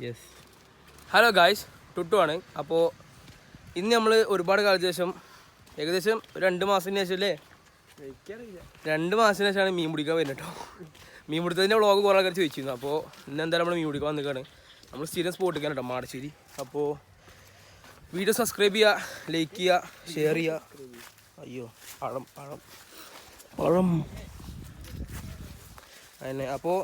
Yes. Hello guys, ടുട്ടു ആണ്. അപ്പോൾ ഇന്ന് നമ്മൾ ഒരുപാട് കാലത്തിന് ശേഷം, ഏകദേശം 2 മാസത്തിന് ശേഷം അല്ലേ, 2 മാസത്തിന് ശേഷമാണ് മീൻ പിടിക്കാൻ വരുന്നത് കേട്ടോ. മീൻ പിടുത്തതിൻ്റെ വ്ളോഗ് കുറേ ആൾക്കാർ ചോദിച്ചിരുന്നു. അപ്പോൾ ഇന്ന് എന്തായാലും നമ്മൾ മീൻ പിടിക്കാൻ വന്നിട്ടാണ്. നമ്മൾ സ്ഥിരം സ്പോട്ടിക്കാൻ കേട്ടോ, മാടശ്ശേരി. അപ്പോൾ വീഡിയോ സബ്സ്ക്രൈബ് ചെയ്യുക, ലൈക്ക് ചെയ്യുക, ഷെയർ ചെയ്യുക. അയ്യോ പഴം പഴം പഴം അതന്നെ. അപ്പോൾ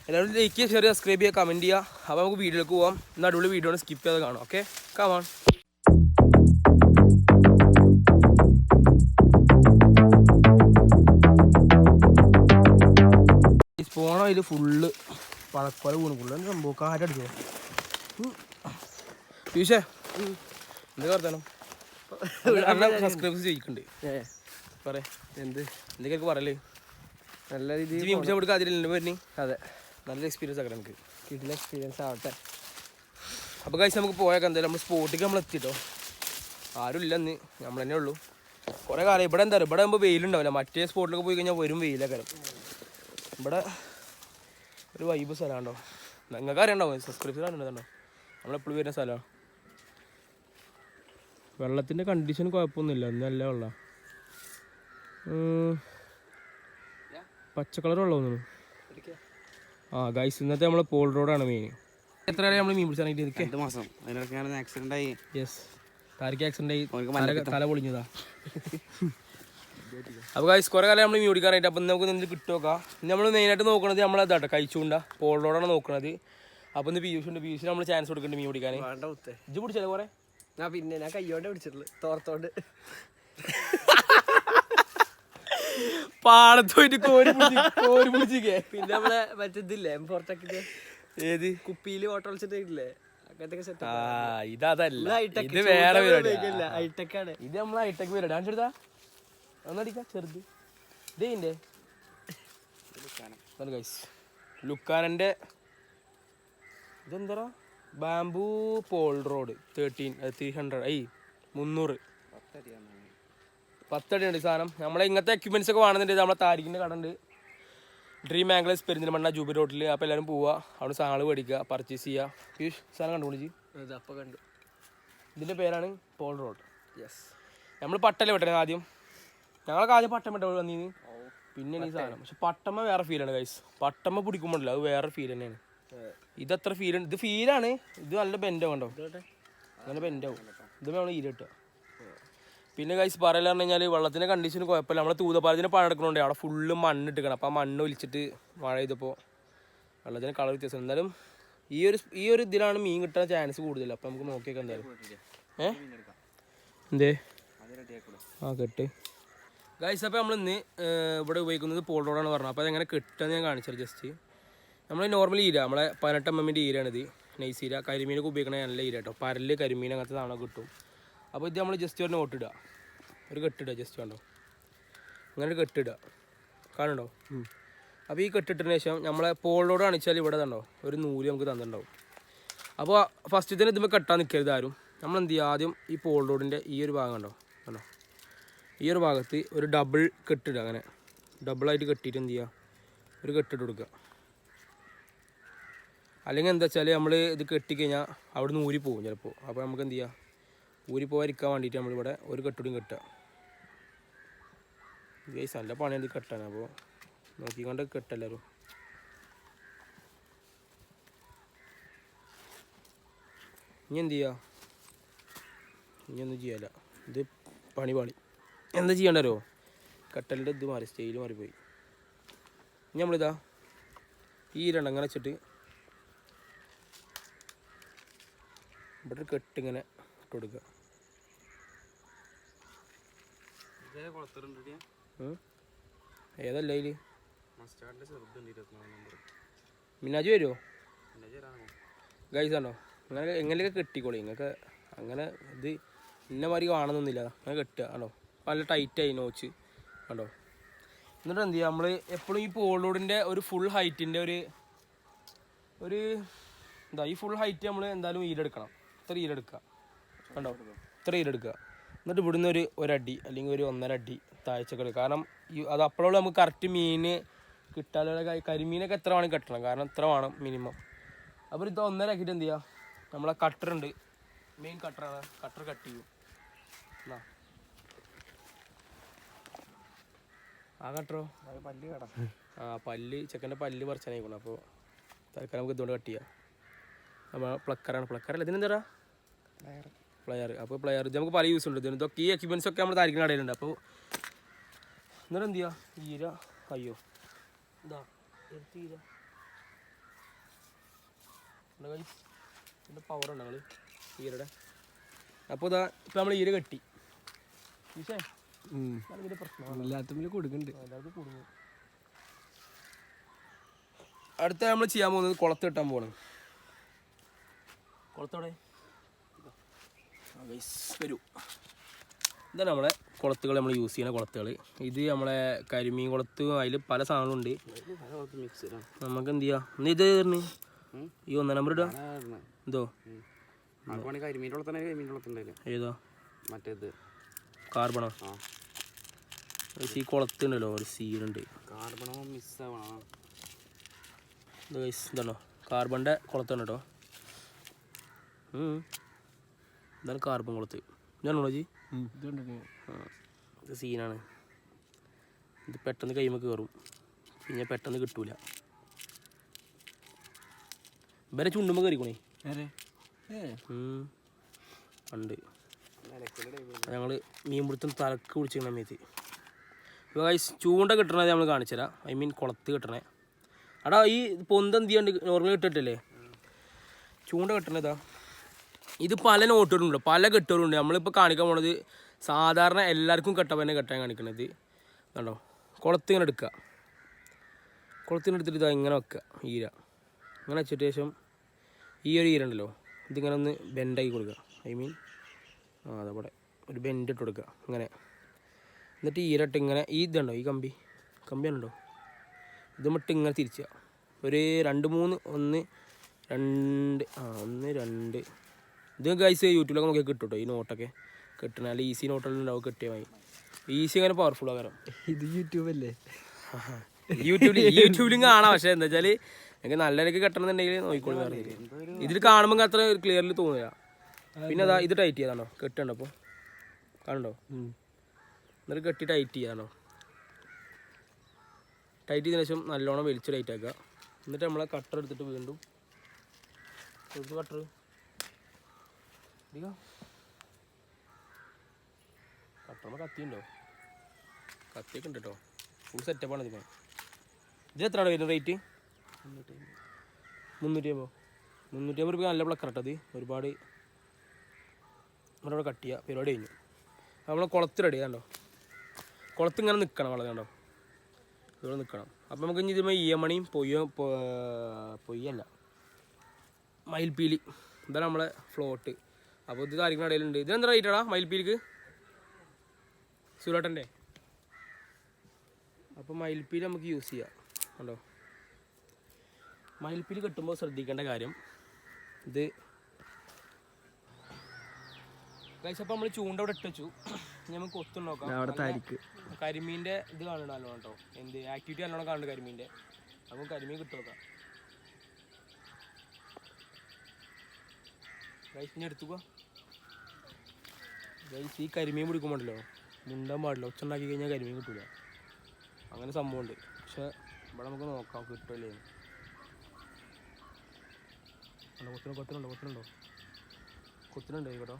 എല്ലാവരും ലൈക്ക് ചെയ്യുക, ഷെയർ ചെയ്യുക, സബ്സ്ക്രൈബ് ചെയ്യുക, കമൻറ്റ് ചെയ്യുക. അപ്പോൾ നമുക്ക് വീഡിയോയിലേക്ക് പോകാം. ഇന്ന് അടിപൊളി വീഡിയോ ആണ്, സ്കിപ്പ് ചെയ്ത് കാണാം. Okay, come on. പോണ അതിൽ ഫുള്ള് പഴക്കൊല വീണ് ഫുള്ള് സംഭവം കാറ്റടിച്ചോ. പീഷേ എന്ത് വർത്താനം? സബ്സ്ക്രൈബേഴ്സ് ചോദിക്കുന്നുണ്ട്. പറയാ എന്തൊക്കെയൊക്കെ പറയല്ലേ? നല്ല രീതിയിൽ മീൻ പിടിച്ചാൽ കൊടുക്കുക അതിൽ വരുന്നേ. അതെ, നല്ല എക്സ്പീരിയൻസ് ആക്കണം എനിക്ക്. കിട്ടുന്ന എക്സ്പീരിയൻസ് ആവട്ടെ. അപ്പോൾ കഴിച്ച് നമുക്ക് പോയേക്കാം. എന്തായാലും നമ്മൾ സ്പോട്ടിലേക്ക് നമ്മൾ എത്തിട്ടോ. ആരും ഇല്ല ഇന്ന്, നമ്മൾ തന്നെ ഉള്ളൂ. കുറേ കാലം ഇവിടെ എന്താ പറയുക, ഇവിടെ ആകുമ്പോൾ വെയിലുണ്ടാവില്ല. മറ്റേ സ്പോട്ടിലൊക്കെ പോയി കഴിഞ്ഞാൽ വരും വെയിലൊക്കെ. ഇവിടെ ഒരു വൈബ് സ്ഥലമാണോ, നിങ്ങൾക്ക് അറിയണ്ടാവും, സബ്സ്ക്രൈബേഴ്സ് അറിയണ്ടോ. നമ്മളെപ്പോഴും വരുന്ന സ്ഥലമാണ്. വെള്ളത്തിൻ്റെ കണ്ടീഷൻ കുഴപ്പമൊന്നുമില്ല, നല്ല വെള്ളം. പച്ച കളർ വെള്ളമൊന്നും. ആ ഗൈസ്, ഇന്നത്തെ നമ്മൾ പോൾ റോഡാണ് മെയിൻ. എത്ര കാലം നമ്മൾ മീൻ പിടിച്ചാണെങ്കിൽ 2 മാസം. അതിനിടയ്ക്കാണ് ആക്സിഡൻ്റ് ആയി. യെസ്, താരിക്ക് ആക്സിഡൻ്റ് ആയി, തല പൊളിഞ്ഞതാ. അപ്പോൾ ഗൈസ് കുറേ കാലം നമ്മൾ മീൻ പിടിക്കാനായിട്ട്. അപ്പം നമുക്ക് നിന്ന് കിട്ടുമൊക്കെ. നമ്മൾ മെയിനായിട്ട് നോക്കണത് നമ്മളതാട്ടോ, കഴിച്ചുകൊണ്ട പോൾ റോഡാണ് നോക്കണത്. അപ്പോൾ ഇന്ന് പീയൂഷുണ്ട്, പീയൂഷിന് നമ്മൾ ചാൻസ് കൊടുക്കുന്നുണ്ട് മീൻ പിടിക്കാൻ. ഇജ്ജ് പിടിച്ചല്ലേ കുറേ? പിന്നെ ഞാൻ കയ്യോണ്ട് പിടിച്ചിട്ടുള്ളു, തോർത്തോണ്ട്. പാടത്ത് പോയിട്ട് കോരി പിടിച്ചിക്കേ. പിന്നെ നമ്മളെ മറ്റേതില്ലേ M4 ഏത് കുപ്പിയില് ഓട്ടോ വിളിച്ചിട്ടില്ലേ, അങ്ങനത്തെ സെറ്റ്. ഇതല്ല, ഇത് വേറെ ഹൈടെക് ആണ്. ഇത് നമ്മൾ ഹൈടെക് വരും. ഡാൻസ് എടുത്താ ഒന്നടിക്കാം ചെറുത്. ഇതേന്റെ ലുക്കാനന്റെ ഇതെന്താ ബാംബൂ പോൾ റോഡ് 300 300 10 അടി ഉണ്ട് സാധനം. നമ്മളെ ഇങ്ങനത്തെ എക്യുപ്മെന്റ്സ് ഒക്കെ വേണമെന്നുണ്ട്. നമ്മളെ താരിഖിൻ്റെ കട ഉണ്ട്, ഡ്രീം ആംഗ്ലേഴ്സ് പെരിന്തൽമണ്ണ ജൂബി റോഡിൽ. അപ്പോൾ എല്ലാവരും പോവുക, അവിടെ സാധനങ്ങൾ മേടിക്കുക, പർച്ചേസ് ചെയ്യുക. പീയൂഷ് സാധനം കണ്ടുപിടിച്ച് അപ്പോൾ കണ്ടു. ഇതിൻ്റെ പേരാണ് പോൾ റോഡ്. യെസ്, നമ്മൾ പട്ടല്ലേ വെട്ടണേ ആദ്യം. ഞങ്ങളൊക്കെ ആദ്യം പട്ടം വെട്ട വന്നിന്, പിന്നെയാണ് ഈ സാധനം. പക്ഷെ പട്ടമ്മ വേറെ ഫീലാണ് ഗൈസ്. പട്ടമ്മ പിടിക്കുമ്പോഴല്ലോ അത് വേറെ ഫീൽ തന്നെയാണ്. ഇതത്ര ഫീലുണ്ട്, ഇത് ഫീലാണ്. ഇത് നല്ല ബെൻഡാവും കണ്ടോ, നല്ല ബെൻഡാവും. ഇത് നമ്മൾ ഈരിട്ടുക. പിന്നെ ഗൈസ് പറയല പറഞ്ഞു കഴിഞ്ഞാൽ വെള്ളത്തിൻ്റെ കണ്ടീഷന് കുഴപ്പമില്ല. നമ്മളെ തൂതപ്പാലത്തിന് പണം എടുക്കണോണ്ടേ അവിടെ ഫുള്ള് മണ്ണിട്ടിക്കണം. അപ്പോൾ ആ മണ്ണ് ഒലിച്ചിട്ട് മഴ ചെയ്തപ്പോൾ വെള്ളത്തിന് കളർ വ്യത്യാസം. എന്തായാലും ഈ ഒരു ഇതിലാണ് മീൻ കിട്ടാൻ ചാൻസ് കൂടുതൽ. അപ്പോൾ നമുക്ക് നോക്കിയേക്കാം എന്തായാലും. എന്തേ ആ കെട്ട് ഗൈസ്. അപ്പോൾ നമ്മൾ ഇന്ന് ഇവിടെ ഉപയോഗിക്കുന്നത് പോൾ റോഡാണ് പറഞ്ഞത്. അപ്പോൾ അതെങ്ങനെ കെട്ടുകയെന്ന് ഞാൻ കാണിച്ചത് ജസ്റ്റ്. നമ്മൾ നോർമൽ ഈര, നമ്മളെ 18 mm ഈരാണിത്, നൈസ് ഈര. കരിമീനൊക്കെ ഉപയോഗിക്കണ നല്ല ഈര കേട്ടോ. പരല് കരിമീൻ അങ്ങനത്തെ സാധനം കിട്ടും. അപ്പോൾ ഇത് നമ്മൾ ജസ്റ്റ് ഒരു നോട്ടിടുക, ഒരു കെട്ടിടുക, ജസ്റ്റ് കണ്ടോ അങ്ങനെ ഒരു കെട്ടിടുക, കാണുന്നുണ്ടോ? അപ്പോൾ ഈ കെട്ടിട്ടതിന് ശേഷം നമ്മളെ പോൾ റോഡ് കാണിച്ചാൽ ഇവിടെ തന്നോ ഒരു നൂല് നമുക്ക് തന്നിട്ടുണ്ടാവും. അപ്പോൾ ഫസ്റ്റ് തന്നെ ഇതുമ്പോൾ കെട്ടാൻ നിൽക്കരുത് ആരും. നമ്മൾ എന്ത് ചെയ്യുക, ആദ്യം ഈ പോൾ റോഡിൻ്റെ ഈ ഒരു ഭാഗം കണ്ടോ, ഈ ഒരു ഭാഗത്ത് ഒരു ഡബിൾ കെട്ടിടുക. അങ്ങനെ ഡബിളായിട്ട് കെട്ടിയിട്ട് എന്ത് ചെയ്യുക, ഒരു കെട്ടിട്ട് കൊടുക്കുക. അല്ലെങ്കിൽ എന്താ വെച്ചാൽ നമ്മൾ ഇത് കെട്ടിക്കഴിഞ്ഞാൽ അവിടെ നിന്ന് ഊരി പോകും ചിലപ്പോൾ. അപ്പോൾ നമുക്ക് എന്ത് ചെയ്യുക, ഊരി പോകാതിരിക്കാൻ വേണ്ടിയിട്ട് നമ്മളിവിടെ ഒരു കെട്ടുകൂടിയും കെട്ടുക. ഗൈസ് നല്ല പണിയാണ് ഇത് കെട്ടാൻ. അപ്പോൾ നോക്കിക്കൊണ്ട് കെട്ടെല്ലാവരും. ഇനി എന്ത് ചെയ്യുക, ഇനിയൊന്നും ചെയ്യാല്ല, ഇത് പണി എന്താ ചെയ്യണ്ടോ, കെട്ടലിൻ്റെ ഇത് മാറി, സ്റ്റൈല് മാറിപ്പോയി. ഇനി നമ്മളിതാ ഈ രണ്ടങ്ങനെ വെച്ചിട്ട് ഇവിടെ ഒരു കെട്ടിങ്ങനെ ഇട്ട് കൊടുക്കുക. ഏതല്ല അതിൽ മിന്നാജ് വരുമോ ഗൈസ്? ആണോ അങ്ങനെ എങ്ങനെയൊക്കെ കെട്ടിക്കോളി നിങ്ങൾക്ക്. അങ്ങനെ ഇത് ഇന്ന മാതിരി കാണുന്നൊന്നുമില്ല, അങ്ങനെ കെട്ടുക ആണോ. നല്ല ടൈറ്റായി നോച്ച് കണ്ടോ. എന്നിട്ട് എന്ത് ചെയ്യുക, നമ്മൾ എപ്പോഴും ഈ പോൾ റോഡിൻ്റെ ഒരു ഫുൾ ഹൈറ്റിൻ്റെ ഒരു എന്താ ഈ ഫുൾ ഹൈറ്റ് നമ്മൾ എന്തായാലും ഈരെടുക്കണം. ഇത്ര ഈരെടുക്കുക കണ്ടോ, ഇത്ര ഈരെടുക്കുക. എന്നിട്ട് ഇവിടുന്ന് ഒരടി അല്ലെങ്കിൽ ഒരു 1.5 അടി താഴ്ചക്ക് എടുക്കുക. കാരണം അത് അപ്പോഴുള്ള നമുക്ക് കറക്റ്റ് മീൻ കിട്ടാനുള്ള കരിമീനൊക്കെ എത്ര വേണമെങ്കിൽ കെട്ടണം. കാരണം എത്ര വേണം മിനിമം. അപ്പോൾ ഇത് 1.5 ആക്കിയിട്ട് എന്ത് ചെയ്യുക, നമ്മളെ കട്ടറുണ്ട്, മെയിൻ കട്ടറാണ്, കട്ടർ കട്ട് ചെയ്യും. എന്നാ ആ കട്ടറോ പല്ല് കട പല്ല് ചെക്കൻ്റെ പല്ല് പറിച്ചാനായിക്കണം. അപ്പോൾ തൽക്കാലം നമുക്ക് ഇതുകൊണ്ട് കട്ട് ചെയ്യാം. നമ്മൾ പ്ലക്കറല്ല ഇതിനെന്താ പ്ലെയർ. അപ്പോൾ പ്ലെയർ ഇത് നമുക്ക് പല യൂസ് ഉണ്ട്. ഇതൊക്കെ ഈ എക്യുപ്മെൻറ്റ്സ് ഒക്കെ നമ്മൾ ധാരിക്കുന്ന ഇടയിലുണ്ട്. അപ്പോൾ എന്നിട്ട് എന്ത് ചെയ്യുക, ഈര അയ്യോ ഇതാ എടുത്ത് ഈര ഇതിൻ്റെ പവർ ഉണ്ട് ഞങ്ങൾ ഈരയുടെ. അപ്പോൾ ഇതാ ഇപ്പം നമ്മൾ ഈര കെട്ടി ഈശേ ഇതിൻ്റെ പ്രശ്നമാണ് എല്ലാത്തും കൊടുക്കുന്നുണ്ട്. എല്ലാവർക്കും കൊടുക്കും. അടുത്ത നമ്മൾ ചെയ്യാൻ പോകുന്നത് കുളത്ത് കെട്ടാൻ പോവാണ്. കുളത്തോടെ വരൂ. ഇതാണ് നമ്മളെ കുളത്തുകൾ, നമ്മൾ യൂസ് ചെയ്യുന്ന കുളത്തുകൾ. ഇത് നമ്മളെ കരിമീൻ കുളത്ത്, അതിൽ പല സാധനങ്ങളുണ്ട്. നമുക്ക് എന്ത് ചെയ്യാം, ഇന്ന് ഇത് പറഞ്ഞു ഈ 1 നമ്പർ ഇടുക. എന്തോ ഏതാ മറ്റേത് കാർബണോ? ഈ കുളത്തുണ്ടല്ലോ ഒരു സീനുണ്ട്, കാർബണോ മിസ്സാവണം. ഇതാണോ കാർബണിൻ്റെ കുളത്താണ് കേട്ടോ. ഇതാണ് കാർബൺ കുളത്ത്. ഇതാണോ ജി? ഇത് സീനാണ്. ഇത് പെട്ടെന്ന് കൈമ കയറും, പിന്നെ പെട്ടെന്ന് കിട്ടൂല. ഇവരെ ചുണ്ടുമ്പോൾ കയറിക്കണേ ഉണ്ട്. ഞങ്ങൾ മീൻ പിടുത്തം തലക്ക് പിടിച്ചിരുന്ന സമയത്ത് ഇപ്പോൾ ചൂണ്ട കിട്ടണത് നമ്മൾ കാണിച്ചു തരാം. ഐ മീൻ കുളത്ത് കിട്ടണേ. അടാ ഈ പൊന്ത് എന്ത് ചെയ്യാണ്ട് നോർമലി കിട്ടിട്ടില്ലേ ചൂണ്ട കിട്ടണതാ. ഇത് പല നോട്ടുകളുണ്ട്, പല കെട്ടുകളുണ്ട്. നമ്മളിപ്പോൾ കാണിക്കാൻ പോണത് സാധാരണ എല്ലാവർക്കും കെട്ടപ്പന്നെ കെട്ടാൻ കാണിക്കണത്. കണ്ടോ കുളത്ത് ഇങ്ങനെ എടുക്കുക, കുളത്തിന് എടുത്തിട്ട് ഇതാ ഇങ്ങനെ വെക്കുക ഈര. ഇങ്ങനെ വെച്ചിട്ട് ശേഷം ഈ ഒരു ഈര ഉണ്ടല്ലോ ഇതിങ്ങനെ ഒന്ന് ബെൻഡാക്കി കൊടുക്കുക. ഐ മീൻ അതവിടെ ഒരു ബെൻഡ് ഇട്ട് കൊടുക്കുക ഇങ്ങനെ. എന്നിട്ട് ഈരട്ട് ഇങ്ങനെ ഈ ഇതുണ്ടോ ഈ കമ്പിയാണുണ്ടോ ഇത് മട്ട് ഇങ്ങനെ തിരിച്ചുക. ഒരു 2 3 1 2 1 2 ഇത് ഗൈസ് യൂട്യൂബിലൊക്കെ നോക്കിയാൽ കിട്ടും കേട്ടോ. ഈ നോട്ടൊക്കെ കിട്ടണ അല്ല ഈസി നോട്ടുകളുണ്ടാവും കിട്ടിയ മതി. ഈസി അങ്ങനെ പവർഫുൾ ആകാരം. ഇത് യൂട്യൂബല്ലേ, യൂട്യൂബിലും കാണാം. പക്ഷേ എന്താ വെച്ചാൽ എനിക്ക് നല്ലതൊക്കെ കെട്ടണമെന്നുണ്ടെങ്കിൽ നോക്കിക്കോളൂ. ഇതിൽ കാണുമ്പോൾ അത്ര ക്ലിയറിൽ തോന്നുക. പിന്നെ അതാ ഇത് ടൈറ്റ് ചെയ്താണോ കെട്ടണ്ടോ, അപ്പോൾ കാണണ്ടോ? എന്നിട്ട് കെട്ടി ടൈറ്റ് ചെയ്താണോ. ടൈറ്റ് ചെയ്തതിനു ശേഷം നല്ലോണം വലിച്ച് ടൈറ്റ് ആക്കുക. എന്നിട്ട് നമ്മളെ കട്ടർ എടുത്തിട്ട് വീണ്ടും കട്ടർ കട്ടറുമ്പോൾ കത്തിയുണ്ടോ? കത്തിയൊക്കെ ഉണ്ട് കേട്ടോ. ഫുൾ സെറ്റപ്പാണ് ഇതിന്. ഇത് എത്രയാണ് വരുന്നത് റേറ്റ്? 350 രൂപ. നല്ല പ്ലക്കർ കേട്ടത്. ഒരുപാട് നമ്മളവിടെ കട്ട് ചെയ്യുക. പരിപാടി കഴിഞ്ഞു. നമ്മളെ കുളത്ത് റെഡി കണ്ടോ. കുളത്ത് ഇങ്ങനെ നിൽക്കണം വളരെ കണ്ടോ, ഇവിടെ നിൽക്കണം. അപ്പോൾ നമുക്ക് ഇനി ഇതുമ്പോൾ ഈയമണിയും പൊയ്യല്ല മയിൽപ്പീലി ഇതാണ് നമ്മളെ ഫ്ലോട്ട്. അപ്പോൾ ഇത് കാര്യങ്ങളുടെ ഇടയിലുണ്ട്. ഇതെന്താ റേറ്റാടാ മയിൽപ്പീലിക്ക് സുരേട്ടൻ്റെ? അപ്പോൾ മയിൽപ്പീലി നമുക്ക് യൂസ് ചെയ്യാം കണ്ടോ. മയിൽപ്പീലി കെട്ടുമ്പോൾ ശ്രദ്ധിക്കേണ്ട കാര്യം ഇത് ഗൈസ്. അപ്പോൾ നമ്മൾ ചൂണ്ട ഇവിടെ ഇട്ട് വെച്ചു. നമുക്ക് ഒത്തു നോക്കാം. കരിമീൻ്റെ ഇത് കാണുന്നുണ്ടല്ലോ കേട്ടോ, എന്ത് ആക്ടിവിറ്റി നല്ലോണം കാണുന്നുണ്ട് കരിമീൻ്റെ. അപ്പോൾ കരിമീൻ കിട്ടും നോക്കാം ഗൈസ്. ഇനി എടുത്തുക ഗൈസ്. ഈ കരിമീൻ പിടിക്കുമ്പോണ്ടല്ലോ മുണ്ടാൻ പാടില്ല, ഒച്ച ഉണ്ടാക്കി കഴിഞ്ഞാൽ കരിമീൻ കിട്ടില്ല. അങ്ങനെ സംഭവമുണ്ട്. പക്ഷെ ഇവിടെ നമുക്ക് നോക്കാം കിട്ടുമല്ലേ. കൊത്തുന്നുണ്ടോ കേട്ടോ.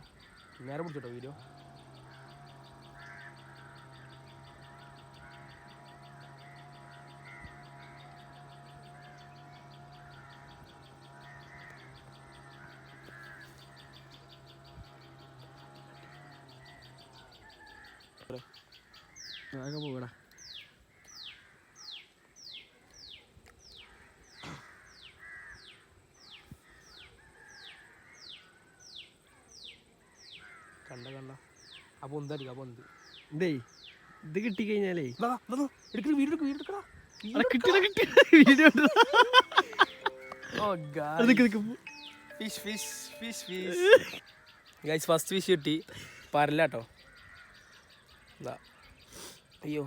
നേരെ പിടിച്ചോട്ടോ വീഡിയോ. പോകടാ. കണ്ട അപ്പോൾ എന്തായിരിക്കും അപ്പോൾ എന്ത് ഇതേ ഇത് കിട്ടിക്കഴിഞ്ഞാലേ ഫസ്റ്റ് ഫിഷ് കിട്ടി. പരല കേട്ടോ. അയ്യോ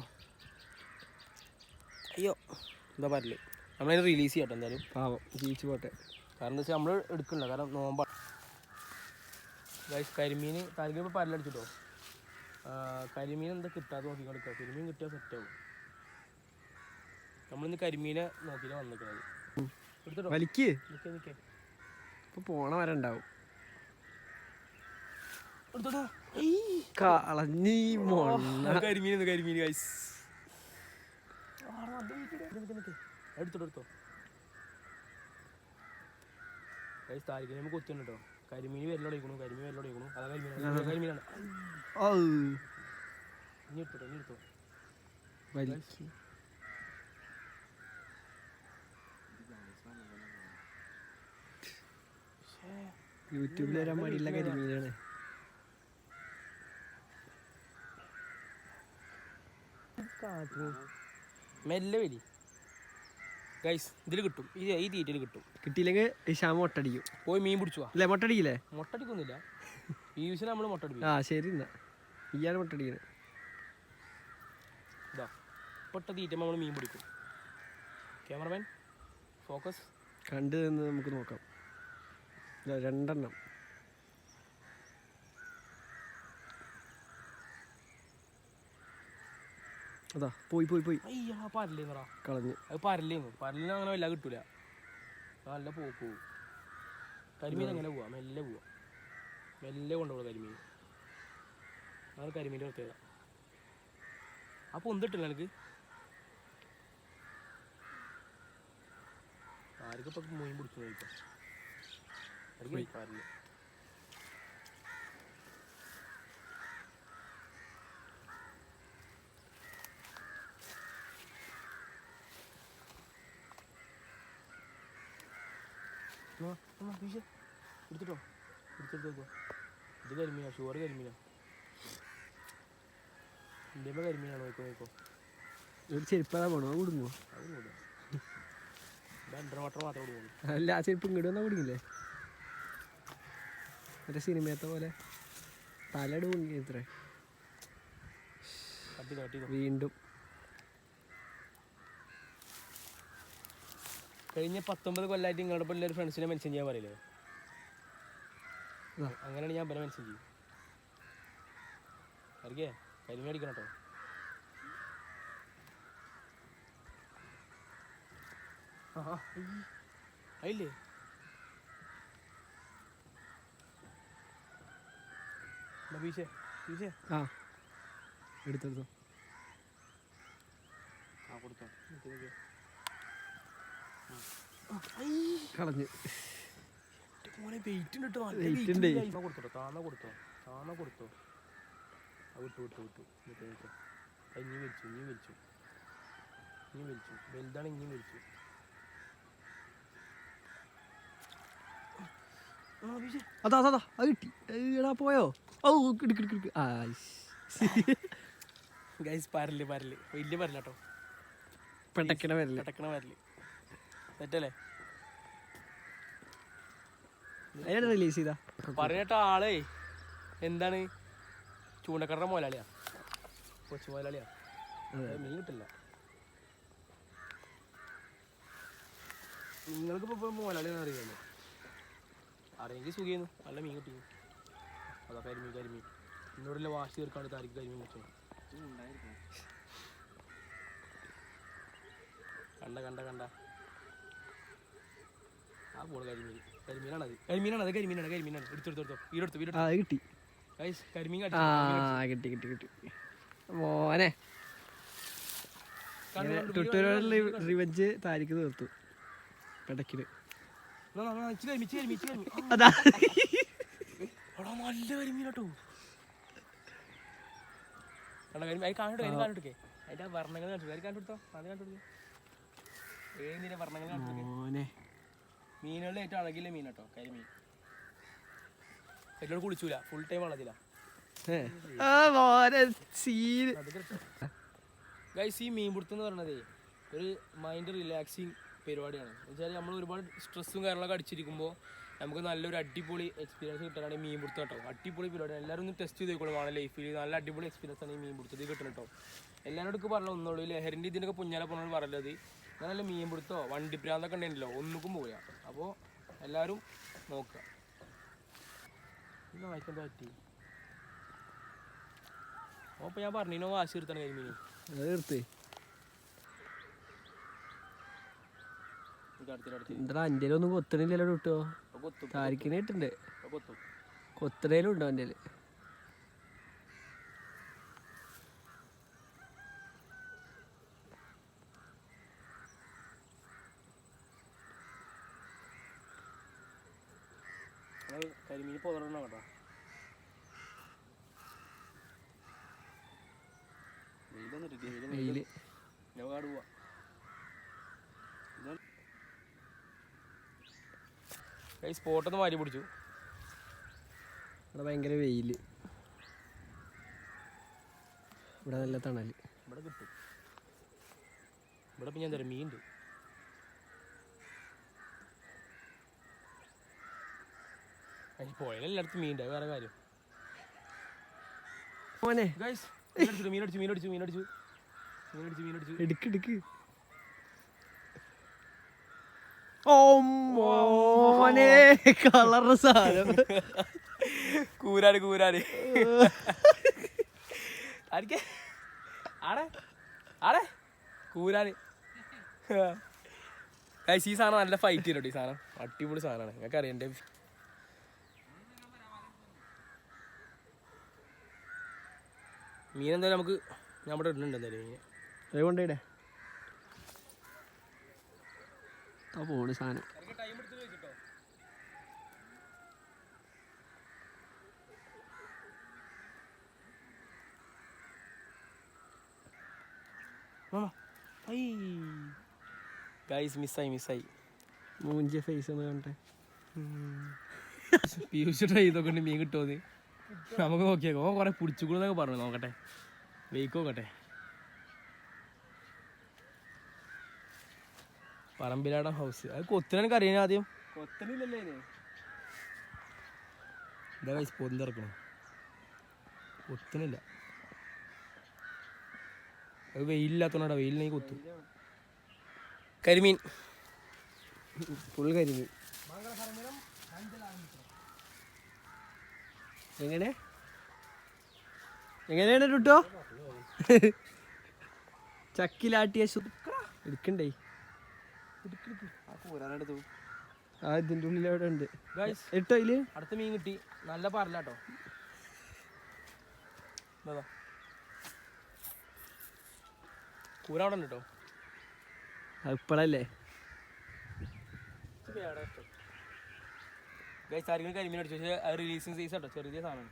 എന്താ പരല്. നമ്മളതിന് റിലീസ് ചെയ്യാട്ടോ എന്തായാലും. പാവം ജീവിച്ചു പോട്ടെ. കാരണം എന്താ വെച്ചാൽ നമ്മൾ എടുക്കണില്ല, കാരണം നോമ്പാണ്. ഗൈസ് കരിമീൻ താല്പര്യം പരലടിച്ചിട്ടോ. കരിമീൻ എന്താ കിട്ടാതെ നോക്കി കൊടുക്കുക. കരിമീൻ കിട്ടിയാൽ സെറ്റാവും. നമ്മളിന്ന് കരിമീനെ നോക്കിയിട്ട് വന്നിരിക്കുന്നത്. എടുത്തിട്ടോ വലിക്ക് നിൽക്കേ നിൽക്കേ ഇപ്പൊ പോണ വരെ ഉണ്ടാവും. എടുത്തോട്ടോ. കളഞ്ഞി മൊണ്ണ കരിമീൻ കരിമീൻ ഗൈസ് എടുത്തോട്ടോ എടുത്തോ ഗൈസ്. താല്പര്യം നമുക്ക് കൊത്തുണ്ട് കേട്ടോ. കരിമീൻ വെല്ലോടിക്കണു, കരിമീൻ വെല്ലോടിക്കണു. അതാ കരിമീനാണ്, കരിമീനാണ്. ഇനി എടുത്തോ ഇനി എടുത്തോ. വലിക്ക്. യൂട്യൂബിൽ വരാൻ മടിയുള്ള കരിമീനാണ്. മെല്ലെ വരി ഗൈസ്. ഇതിൽ കിട്ടും, ഈ തീറ്റയിൽ കിട്ടും. കിട്ടിയില്ലെങ്കിൽ ഇഷാമ മൊട്ടടിക്കും. പോയി മീൻ പിടിച്ചു പോവാ. അല്ലേ മൊട്ടടിക്കില്ലേ? മൊട്ടടിക്കൊന്നുമില്ല, ഈ വിഷയം നമ്മൾ മൊട്ടടിക്കും. ആ ശരി എന്നാ ഇയാൾ മൊട്ടടിക്കണേ. ഇതാ പൊട്ട തീറ്റ നമ്മൾ മീൻ പിടിക്കും. Cameraman focus. കണ്ടു നിന്ന് നമുക്ക് നോക്കാം. രണ്ടെണ്ണം. അതാ പോയി പോയി പോയി അയ്യാ പരലേന്നറാ കളഞ്ഞു. അത് പരലേന്നു. പരലിന് അങ്ങനെ വല്ല കിട്ടൂല, നല്ല പോവും. കരിമീൻ അങ്ങനെ പോവാ, മെല്ലെ പോവാ, മെല്ലെ കൊണ്ടുപോകും കരിമീൻ. അതാണ് കരിമീൻ്റെ പ്രത്യേകത. അപ്പോൾ ഒന്നിട്ടില്ല എനിക്ക്. ആർക്കും ഇപ്പം മീൻ പിടിച്ചു നോക്കാം. പരല് എടുത്തിട്ടോ, എടുത്തെടുത്തോ. ഇത് കരിമീനാ, ഷുവർ കരിമീനാ. എൻ്റെ കരിമീനാണ്. നോക്കോ നോക്കോ. ഒരു ചെരുപ്പതാ പോണോ കൊടുങ്ങോ? അത് കൂടും. അണ്ടർ വാട്ടർ മാത്രമേ കൊടുക്കുള്ളൂ. അല്ല ആ ചെരുപ്പ് ഇങ്ങോട്ട് വന്നാൽ കുടുങ്ങില്ലേ? മറ്റേ സിനിമയത്തെ പോലെ തലട് കുടുങ്ങി. ഇത്രേ വീണ്ടും കഴിഞ്ഞ 19 കൊല്ലമായിട്ട് നിങ്ങളുടെ ഇപ്പോൾ ഒരു ഫ്രണ്ട്സിനെ മെൻഷൻ ചെയ്യാൻ പറയില്ലേ? അങ്ങനെയാണ് ഞാൻ പിന്നെ മെൻഷൻ ചെയ്യും. അറിയേ കരിമീൻ അടിക്കണം കേട്ടോ. അതില്ലേ ആ എടുത്തെടുത്തോ. ആ കൊടുത്തോ. കളഞ്ഞ്. മോനെ വെയിറ്റ് ഉണ്ട് വെയിറ്റ് ഉണ്ട്. കേട്ടോ. കൊടുത്തോ, താന്ന കൊടുത്തോ, താന്ന കൊടുത്തോ. വിട്ടു വിട്ടു വിട്ടു വിട്ടു വിട്ടു. ഇനി വലിച്ചു, ഇനി വലിച്ചു, ഇനി വലിച്ചു. വലുതാണ്, ഇനിയും വലിച്ചു. അതാ അതാ അത് കിട്ടി. എടാ പോയോ? ഓ കിടക്കിടക്ക്. ആ ഗൈസ് പരല് പരല് വലിയ പരല കേട്ടോ. പെട്ടക്കണ വരല്. പെട്ടക്കണ പരല് തെറ്റല്ലേ? അതിനാണ് റിലീസ് ചെയ്താ പറഞ്ഞിട്ട ആളേ എന്താണ് ചൂണ്ടക്കടയുടെ മുതലാളിയാ, കൊച്ചു മുതലാളിയാ. മീൻ കിട്ടില്ല. നിങ്ങൾക്കിപ്പോൾ ഇപ്പോൾ മുതലാളിയാണെന്ന് അറിയാമല്ലോ. അറിയെങ്കിൽ സുഖമായിരുന്നു, നല്ല മീൻ കിട്ടി. അതാ കരിമീൻ കരിമീൻ. എന്നോടുള്ള വാശി തീർക്കാണ്ട് താരിക്ക് കരിമീൻ വെച്ചോ. കണ്ട കണ്ട കണ്ട ആ പോള് കരിമീൻ. കരിമീനാണത്, കരിമീനാണത്, കരിമീനാണ്, കരിമീനാണ്. എടുത്തെടുത്തോ, വീടെടുത്തു വീടെടുത്തു. അത് കിട്ടി. കരിമീൻ ആ കിട്ടി കിട്ടി കിട്ടി മോനെ. റിവെഞ്ച് താരിക്ക് തീർത്തു പെടക്കില്. അതാ നല്ല കരിമീൻ കേട്ടോ. കാണിട്ടേ അതിന്റെ വർണ്ണങ്ങൾ കണ്ടുകൊടുത്തോ. അത് കണ്ടുകൊടുത്തോ. ഏതിന്റെ വർണ്ണങ്ങൾ മോനെ. മീനുകളിൽ ഏറ്റവും അഴകില്ല മീൻ കേട്ടോ കരിമീൻ. എല്ലാവരും കുളിച്ചൂല, ഫുൾ ടൈം വെള്ളത്തില. ഗൈസ് ഈ മീൻ പിടുത്തം എന്ന് പറയുന്നത് ഒരു മൈൻഡ് റിലാക്സിങ് പരിപാടിയാണ്. എന്നുവെച്ചാൽ നമ്മൾ ഒരുപാട് സ്ട്രെസ്സും കാര്യങ്ങളൊക്കെ അടിച്ചിരിക്കുമ്പോൾ നമുക്ക് നല്ലൊരു അടിപൊളി എക്സ്പീരിയൻസ് കിട്ടാനാണ് ഈ മീൻ പിടുത്തം കേട്ടോ. അടിപൊളി പരിപാടിയാണ്. എല്ലാവരും ഒന്ന് ടെസ്റ്റ് ചെയ്ത് നോക്കണം. വളരെ ലൈഫിൽ നല്ല അടിപൊളി എക്സ്പീരിയൻസ് ആണ് ഈ മീൻ പിടുത്തത്തിൽ കിട്ടുന്നത് കേട്ടോ. എല്ലാവരോടൊക്കെ പറഞ്ഞ ഒന്നുള്ളൂ, ലഹരിൻ്റെ ഇതിനൊക്കെ പുഞ്ഞാലെ പോകണമെന്ന് പറഞ്ഞത്. നല്ല മീൻ പിടുത്തോ വണ്ടിപ്രാന്തൊക്കെ ഉണ്ടെങ്കിലോ ഒന്നുക്കും പോയാ. അപ്പോൾ എല്ലാവരും നോക്കുക. ഇന്ന് വായിക്കാൻ പറ്റി. അപ്പോൾ ഞാൻ പറഞ്ഞോ വാശി എടുത്താണ് കരിമീൻ. തീർത്ത് എന്താ എൻ്റെ ഒന്നും കൊത്തണില്ലല്ലോ കിട്ടോ. താരിക്കിനെ ഇട്ടുണ്ട്. കൊത്തണേലും ഉണ്ടോ എൻ്റെ? കരിമീൻ പോകണം കേട്ടോ. വെയില് സ്പോട്ടൊന്ന് മാറ്റി പിടിച്ചു. ഇവിടെ ഭയങ്കര വെയില്. ഇവിടെ നല്ല തണല്. ഇവിടെ കിട്ടും. ഇവിടെ പിന്നെ എന്താ പറയുക മീൻ ഉണ്ട്. പോയാലെല്ലായിടത്തും മീൻ ഉണ്ട്. വേറെ കാര്യം. മീനടിച്ചു. എടുക്ക്. ഓ മോനെ കളറ് സാധനം. കൂരാട് ആടെ കൂരാട്. ഈ സാധനം നല്ല ഫൈറ്റ് ചെയ്യട്ടോ. ഈ സാധനം അടിപൊളി സാധനമാണ്. നിങ്ങൾക്ക് അറിയാം എൻ്റെ മീൻ എന്തായാലും നമുക്ക് ഞാൻ ഇവിടെ ഇടുന്നുണ്ട്. എന്തായാലും മീൻ അതുകൊണ്ടേ പോണ് സാധനം. മിസ്സായി മൂഞ്ചിയ ഫേസ് ഒന്ന് കണ്ടേ. പീയൂഷ് ട്രൈ ചെയ്തൊക്കെ മീൻ കിട്ടുമോ നമുക്ക് നോക്കിയേക്കോ. ഓ കുറെ പിടിച്ചുകൂടെന്നൊക്കെ പറഞ്ഞു. നോക്കട്ടെ വെയിക്ക് നോക്കട്ടെ. പറമ്പിലാടം ഹൗസ് അത് കൊത്തിനൊക്കെ അറിയാൻ ആദ്യം കൊത്തണില്ലല്ലേ എന്താ കഴിച്ച് പൊന്തിറക്കണം. കൊത്തണില്ല. അത് വെയിലില്ലാത്തോണ്ടാ. വെയിലിനെങ്കിൽ കൊത്തും. കരിമീൻ ഫുൾ കരിമീൻ. എങ്ങനെയാണ് കിട്ടോ? ചക്കിലാട്ടിയ എടുക്കണ്ടേ? ആ ഇതിൻ്റെ ഉള്ളിൽ അവിടെ ഉണ്ട്. ഇട്ടോ അതില് അടുത്ത മീൻ കിട്ടി. നല്ല പറലാട്ടോ. കൂര അവിടെ ഉണ്ട് കേട്ടോ. ഇപ്പഴല്ലേ ആരെങ്കിലും കരിമീൻ അടിച്ചു. പക്ഷേ അത് റിലീസിങ് സൈസ് കേട്ടോ. ചെറിയ സാധനമാണ്.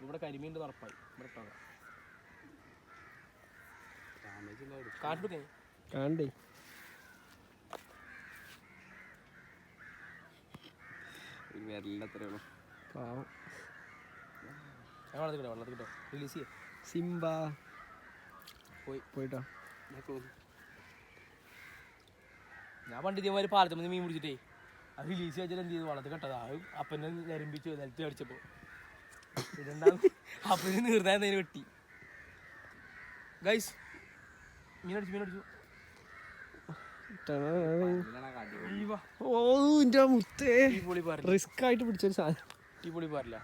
ഇവിടെ കരിമീൻ ഉണ്ട് ഉറപ്പായി. ഇവിടെ ഇട്ടാകാം. കാട്ടെടുക്കേ കാണണ്ടേ? വെള്ളത്തിൽ കിട്ടോ. റിലീസ് ചെയ്യാം. സിംബ പോയിട്ടോ. ഞാൻ പണ്ട് ഇതേമാതിരി പാലത്തുമ്പോൾ മീൻ പിടിച്ചിട്ടേ അത് റിലീസ് വെച്ചാൽ എന്ത് ചെയ്തു വെള്ളത്തിൽ കെട്ടതാ. അപ്പനെ ഞരമ്പിച്ചു നിലത്ത് അടിച്ചപ്പോൾ ഇതെന്താ അപ്പന് നീർന്നതിന് വെട്ടി. ഗൈസ് മീനടിച്ചു. ഓ എന്റെ മുത്തേ റിസ്ക് ആയിട്ട് പിടിച്ചൊരു സാധനം. അടിപൊളി പാറില്ല.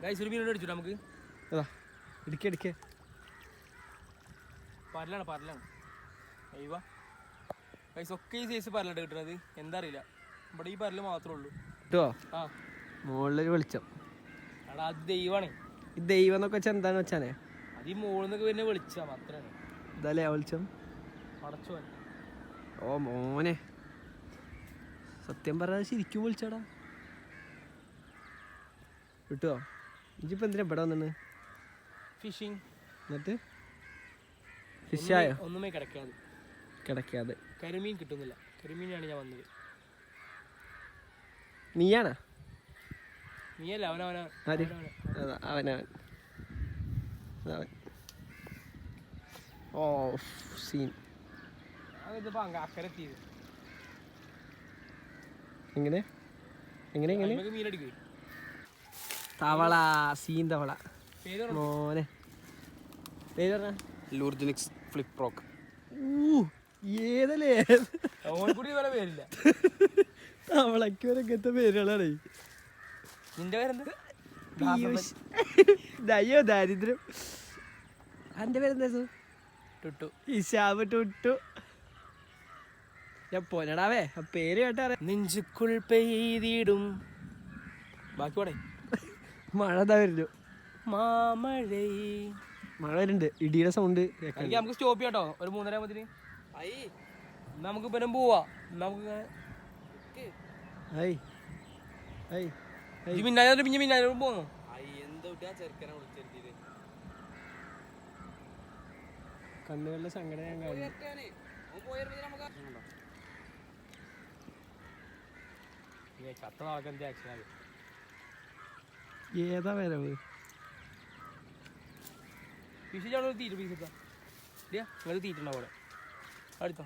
ഗൈസ് ഒരു മീനോട് അടിച്ചു നമുക്ക്. ഇടിക്കേ പരലാണ്. അയ്യോ ഗൈസ് ഒക്കെ ഈ സൈസ് പരലുണ്ട് കിട്ടുന്നത്. എന്താ അറിയില്ല. ഇവിടെ ഈ പരല് മാത്രമേ ഉള്ളൂ കേട്ടോ. ആ മുകളിലൊരു വെളിച്ചം. എടാ അത് ദൈവമാണേ. ഈ ദൈവം എന്നൊക്കെ വെച്ചാൽ എന്താന്ന് വെച്ചാലേ അത് ഈ മുകളിൽ നിന്നൊക്കെ പിന്നെ വെളിച്ചാ മാത്രമാണ്. ഇതല്ലേ വെളിച്ചം. പടച്ചോ. ഓ മോനെ സത്യം പറയാതെ ശരിക്കും വിളിച്ചാടാ കിട്ടുവോ? ഇഞ്ചിപ്പോ എന്തിനാ ഇവിടെ വന്നിട്ട് ഫിഷിങ്? എന്നിട്ട് ഫിഷായോ? ഒന്നുമേ കിടക്കാതെ കരിമീൻ കിട്ടുന്നില്ല. കരിമീനാണ് ഞാൻ വന്നത്. നീയാണോ? നീയല്ല അവനവൻ. ഓ സീൻ. അതിപ്പോ അക്കരെത്തിയത് എങ്ങനെ മീനടിക്കേ. തവള സീന്തവള പേര് മോനെ പേര് പറഞ്ഞ ലൂർജിനിക്സ് ഫ്ലിപ്പ് റോക്ക്. ഏതല്ലേ കൂടി വരെ പേരില്ല. തവളക്ക് വരെ ഇങ്ങനത്തെ പേരുകളാണ്. നിന്റെ പേരെന്ത്? അയ്യോ ദാരിദ്ര്യം. എൻ്റെ പേരെന്തായിരുന്നു? ടുട്ടു. ഇഷാബ് ടുട്ടു. ഞാൻ പോനടാവേ ആ പേര് കേട്ടാ നെഞ്ചുക്കുൾ പെയ്തിടും. ബാക്കി പാടേ. മഴ എന്താ വരുന്നു. മാമഴേ. മഴ വരുന്നുണ്ട്. ഇടിയുടെ സൗണ്ട് നമുക്ക് സ്റ്റോപ്പ് ചെയ്യാം കേട്ടോ. ഒരു 3:30 ആകുമ്പത്തിന് നമുക്ക് പിന്നെ പോവാ. നമുക്ക് മിന്നാലും പോന്നു. കണ്ണുകളിലെ സങ്കടം ഞാൻ കാണുന്നു. ഏതാ വരവ്? തീറ്റ പീസ് തീറ്റുണ്ടാവും അവിടെ അടുത്തോ.